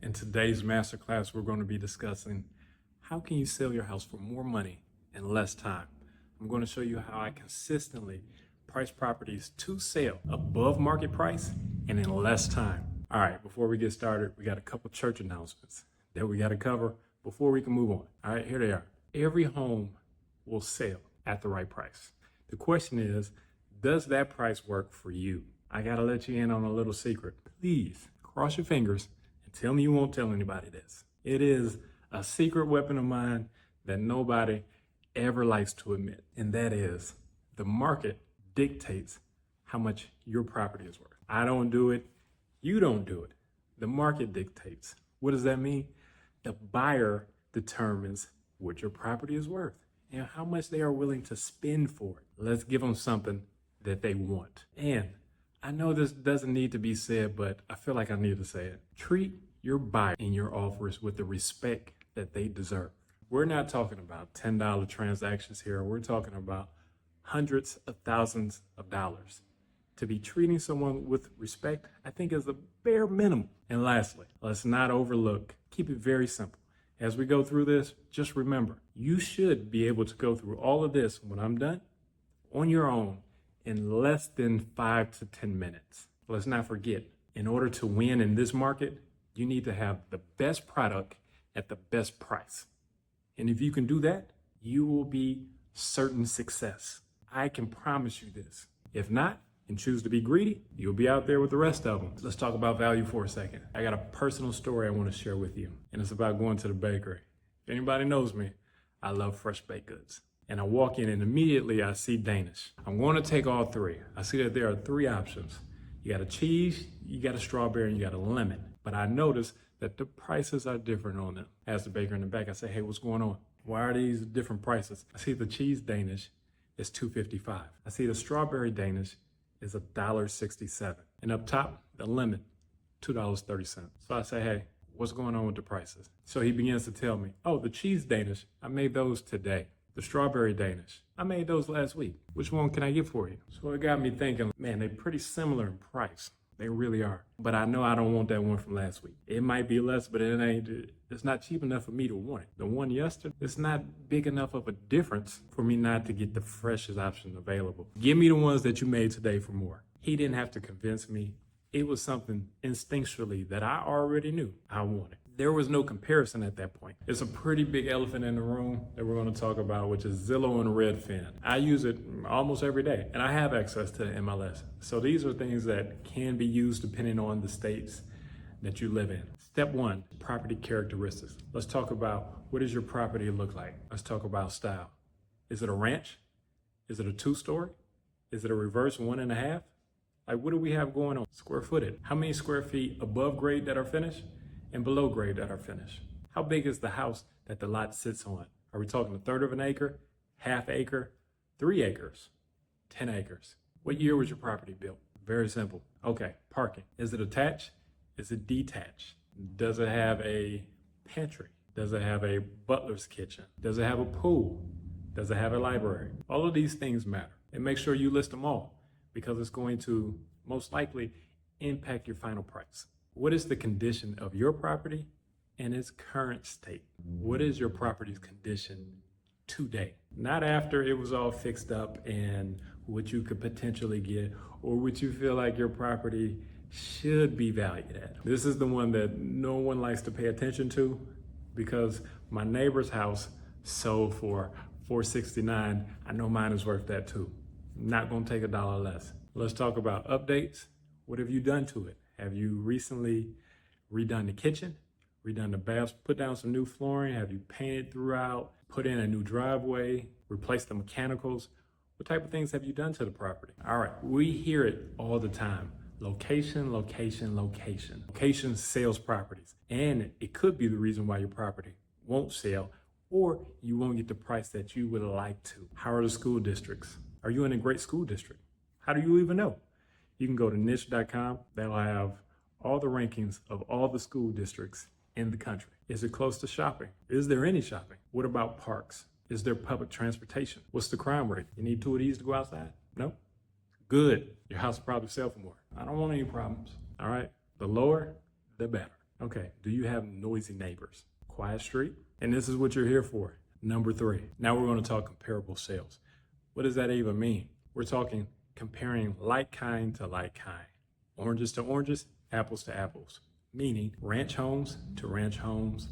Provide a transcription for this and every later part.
In today's masterclass, we're going to be discussing how can you sell your house for more money in less time. I'm going to show you how I consistently price properties to sell above market price and in less time. All right, before we get started, we got a couple church announcements that we got to cover before we can move on. All right, here they are. Every home will sell at the right price. The question is, does that price work for you? I got to let you in on a little secret. Please cross your fingers and tell me you won't tell anybody this. It is a secret weapon of mine that nobody ever likes to admit, and that is the market dictates how much your property is worth. I don't do it. You don't do it. The market dictates. What does that mean? The buyer determines what your property is worth and how much they are willing to spend for it. Let's give them something that they want. And I know this doesn't need to be said, but I feel like I need to say it. Treat your buyer and your offers with the respect that they deserve. We're not talking about $10 transactions here. We're talking about hundreds of thousands of dollars. To be treating someone with respect, I think is a bare minimum. And lastly, let's not overlook, keep it very simple. As we go through this, just remember, you should be able to go through all of this when I'm done on your own in less than 5 to 10 minutes. Let's not forget, in order to win in this market, you need to have the best product at the best price. And if you can do that, you will be certain success. I can promise you this. If not, and choose to be greedy, you'll be out there with the rest of them. Let's talk about value for a second. I got a personal story I want to share with you, and it's about going to the bakery. If anybody knows me, I love fresh baked goods. And I walk in and immediately I see Danish. I'm going to take all three. I see that there are three options. You got a cheese, you got a strawberry, and you got a lemon. But I notice that the prices are different on them. As the baker in the back, I say, hey, what's going on? Why are these different prices? I see the cheese Danish is $2.55. I see the strawberry Danish is $1.67. And up top, the lemon, $2.30. So I say, hey, what's going on with the prices? So he begins to tell me, oh, the cheese Danish, I made those today. The strawberry Danish, I made those last week. Which one can I get for you? So it got me thinking, man, they're pretty similar in price. They really are. But I know I don't want that one from last week. It might be less, but it's not cheap enough for me to want it. The one yesterday, it's not big enough of a difference for me not to get the freshest option available. Give me the ones that you made today for more. He didn't have to convince me. It was something instinctually that I already knew I wanted. There was no comparison at that point. It's a pretty big elephant in the room that we're going to talk about, which is Zillow and Redfin. I use it almost every day, and I have access to the MLS. So these are things that can be used depending on the states that you live in. Step one, property characteristics. Let's talk about what does your property look like? Let's talk about style. Is it a ranch? Is it a 2-story? Is it a reverse 1.5? Like, what do we have going on? Square footage. How many square feet above grade that are finished and below grade that are finished? How big is the house that the lot sits on? Are we talking 1/3 of an acre, 1/2 acre, 3 acres, 10 acres? What year was your property built? Very simple. Okay, parking. Is it attached? Is it detached? Does it have a pantry? Does it have a butler's kitchen? Does it have a pool? Does it have a library? All of these things matter. And make sure you list them all, because it's going to most likely impact your final price. What is the condition of your property and its current state? What is your property's condition today? Not after it was all fixed up and what you could potentially get or what you feel like your property should be valued at. This is the one that no one likes to pay attention to, because my neighbor's house sold for $469. I know mine is worth that too. Not gonna take $1 less. Let's talk about updates. What have you done to it? Have you recently redone the kitchen, redone the baths, put down some new flooring? Have you painted throughout, put in a new driveway, replaced the mechanicals? What type of things have you done to the property? All right, we hear it all the time. Location, location, location. Location sells properties. And it could be the reason why your property won't sell, or you won't get the price that you would like to. How are the school districts? Are you in a great school district? How do you even know? You can go to niche.com. That'll have all the rankings of all the school districts in the country. Is it close to shopping? Is there any shopping? What about parks? Is there public transportation? What's the crime rate? You need 2 of these to go outside? No? Good. Your house will probably sell for more. I don't want any problems. All right? The lower, the better. Okay, do you have noisy neighbors? Quiet street? And this is what you're here for. Number 3, now we're going to talk comparable sales. What does that even mean? We're talking comparing like kind to like kind. Oranges to oranges, apples to apples. Meaning ranch homes to ranch homes,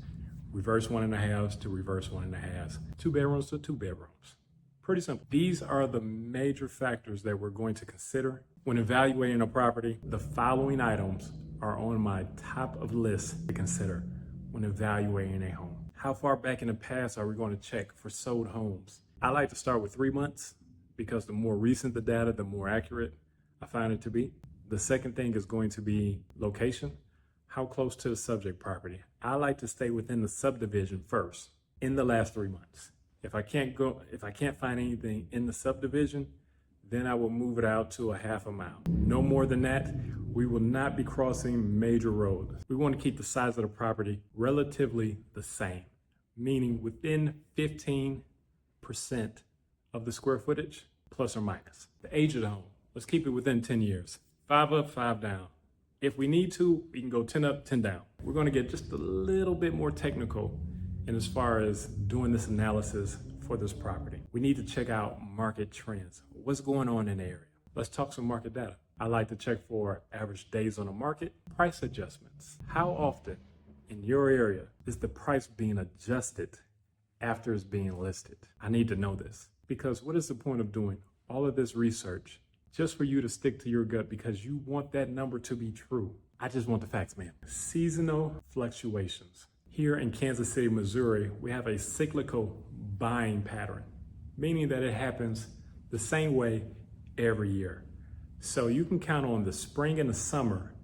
reverse 1.5s to reverse 1.5s, 2 bedrooms to 2 bedrooms. Pretty simple. These are the major factors that we're going to consider when evaluating a property. The following items are on my top of list to consider when evaluating a home. How far back in the past are we going to check for sold homes? I like to start with 3 months because the more recent the data, the more accurate I find it to be. The second thing is going to be location. How close to the subject property? I like to stay within the subdivision first in the last 3 months. If I can't find anything in the subdivision, then I will move it out to a half a mile. No more than that. We will not be crossing major roads. We want to keep the size of the property relatively the same, meaning within 15% of the square footage, plus or minus. The age of the home, let's keep it within 10 years. 5 up, 5 down. If we need to, we can go 10 up, 10 down. We're going to get just a little bit more technical in as far as doing this analysis for this property. We need to check out market trends. What's going on in the area? Let's talk some market data. I like to check for average days on the market, price adjustments. How often in your area is the price being adjusted after it's being listed? I need to know this because what is the point of doing all of this research just for you to stick to your gut because you want that number to be true? I just want the facts, man. Seasonal fluctuations. Here in Kansas City, Missouri, we have a cyclical buying pattern, meaning that it happens the same way every year. So you can count on the spring and the summer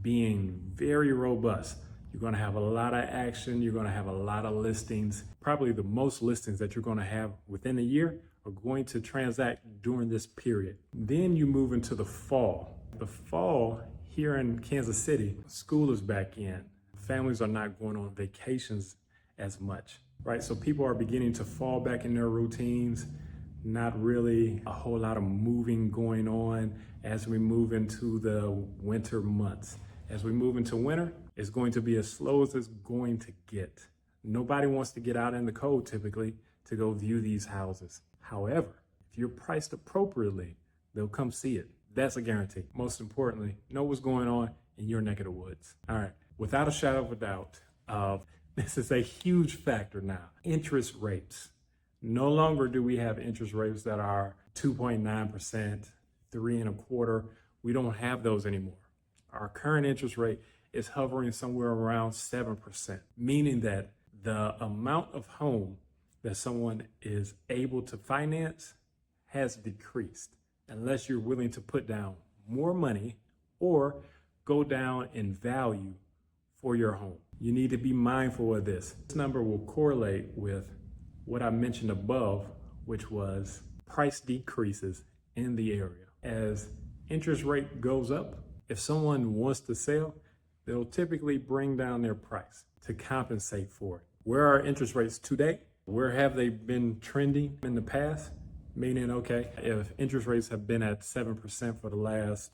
being very robust. You're going to have a lot of action. You're going to have a lot of listings. Probably the most listings that you're going to have within a year are going to transact during this period. Then you move into the fall. The fall here in Kansas City, school is back in. Families are not going on vacations as much, right? So people are beginning to fall back in their routines. Not really a whole lot of moving going on as we move into the winter months. As we move into winter, it's going to be as slow as it's going to get. Nobody wants to get out in the cold typically to go view these houses. However, if you're priced appropriately, they'll come see it. That's a guarantee. Most importantly, know what's going on in your neck of the woods. All right, without a shadow of a doubt, this is a huge factor now. Interest rates. No longer do we have interest rates that are 2.9%, 3.25%. We don't have those anymore. Our current interest rate is hovering somewhere around 7%, meaning that the amount of home that someone is able to finance has decreased unless you're willing to put down more money or go down in value for your home. You need to be mindful of this. This number will correlate with what I mentioned above, which was price decreases in the area. As interest rate goes up, if someone wants to sell, they'll typically bring down their price to compensate for it. Where are interest rates today? Where have they been trending in the past? Meaning, okay, if interest rates have been at 7% for the last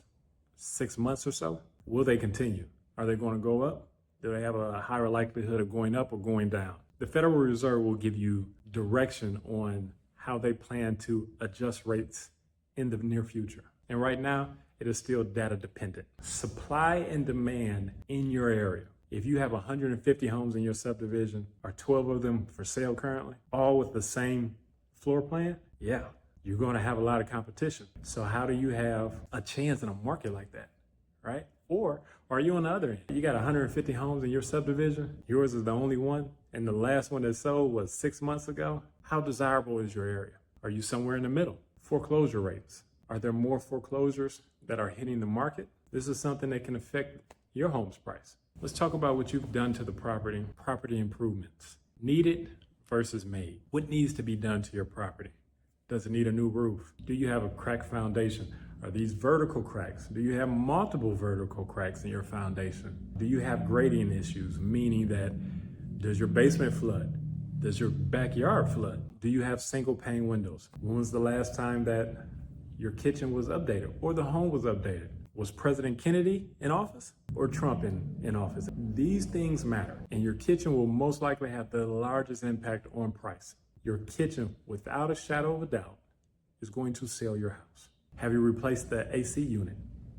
6 months or so, will they continue? Are they going to go up? Do they have a higher likelihood of going up or going down? The Federal Reserve will give you direction on how they plan to adjust rates in the near future. And right now, it is still data dependent. Supply and demand in your area. If you have 150 homes in your subdivision, are 12 of them for sale currently, all with the same floor plan? Yeah, you're going to have a lot of competition. So how do you have a chance in a market like that, right? Or are you on the other end? You got 150 homes in your subdivision, yours is the only one, and the last one that sold was 6 months ago. How desirable is your area? Are you somewhere in the middle? Foreclosure rates. Are there more foreclosures that are hitting the market? This is something that can affect your home's price. Let's talk about what you've done to the property improvements. Needed versus made. What needs to be done to your property? Does it need a new roof? Do you have a cracked foundation? Are these vertical cracks? Do you have multiple vertical cracks in your foundation? Do you have grading issues, meaning that does your basement flood? Does your backyard flood? Do you have single pane windows? When was the last time that your kitchen was updated or the home was updated? Was President Kennedy in office or Trump in office? These things matter, and your kitchen will most likely have the largest impact on price. Your kitchen, without a shadow of a doubt, is going to sell your house. Have you replaced the AC unit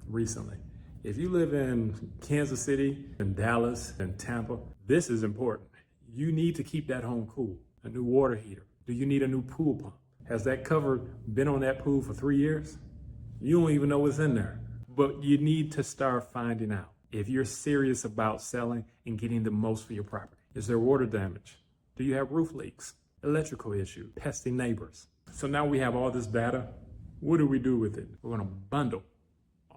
recently? If you live in Kansas City, in Dallas, in Tampa, this is important. You need to keep that home cool. A new water heater. Do you need a new pool pump? Has that cover been on that pool for 3 years? You don't even know what's in there. But you need to start finding out if you're serious about selling and getting the most for your property. Is there water damage? Do you have roof leaks? Electrical issue? Pesky neighbors? So now we have all this data. What do we do with it? We're going to bundle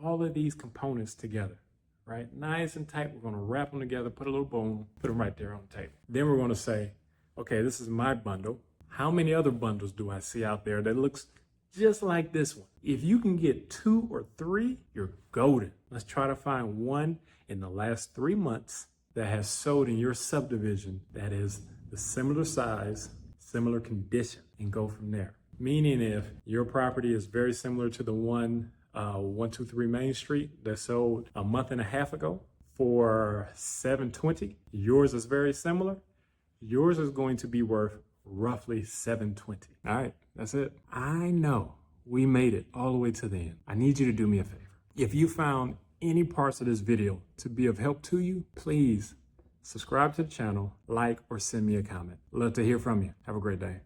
all of these components together, right? Nice and tight. We're going to wrap them together, put a little bow on them, put them right there on the table. Then we're going to say, okay, this is my bundle. How many other bundles do I see out there that looks just like this one? If you can get 2 or 3, you're golden. Let's try to find one in the last 3 months that has sold in your subdivision that is the similar size, similar condition, and go from there. Meaning if your property is very similar to the one 123 Main Street that sold a month and a half ago for $720, yours is very similar, yours is going to be worth roughly $720. All right, that's it. I know we made it all the way to the end. I need you to do me a favor. If you found any parts of this video to be of help to you, please subscribe to the channel, like, or send me a comment. Love to hear from you. Have a great day.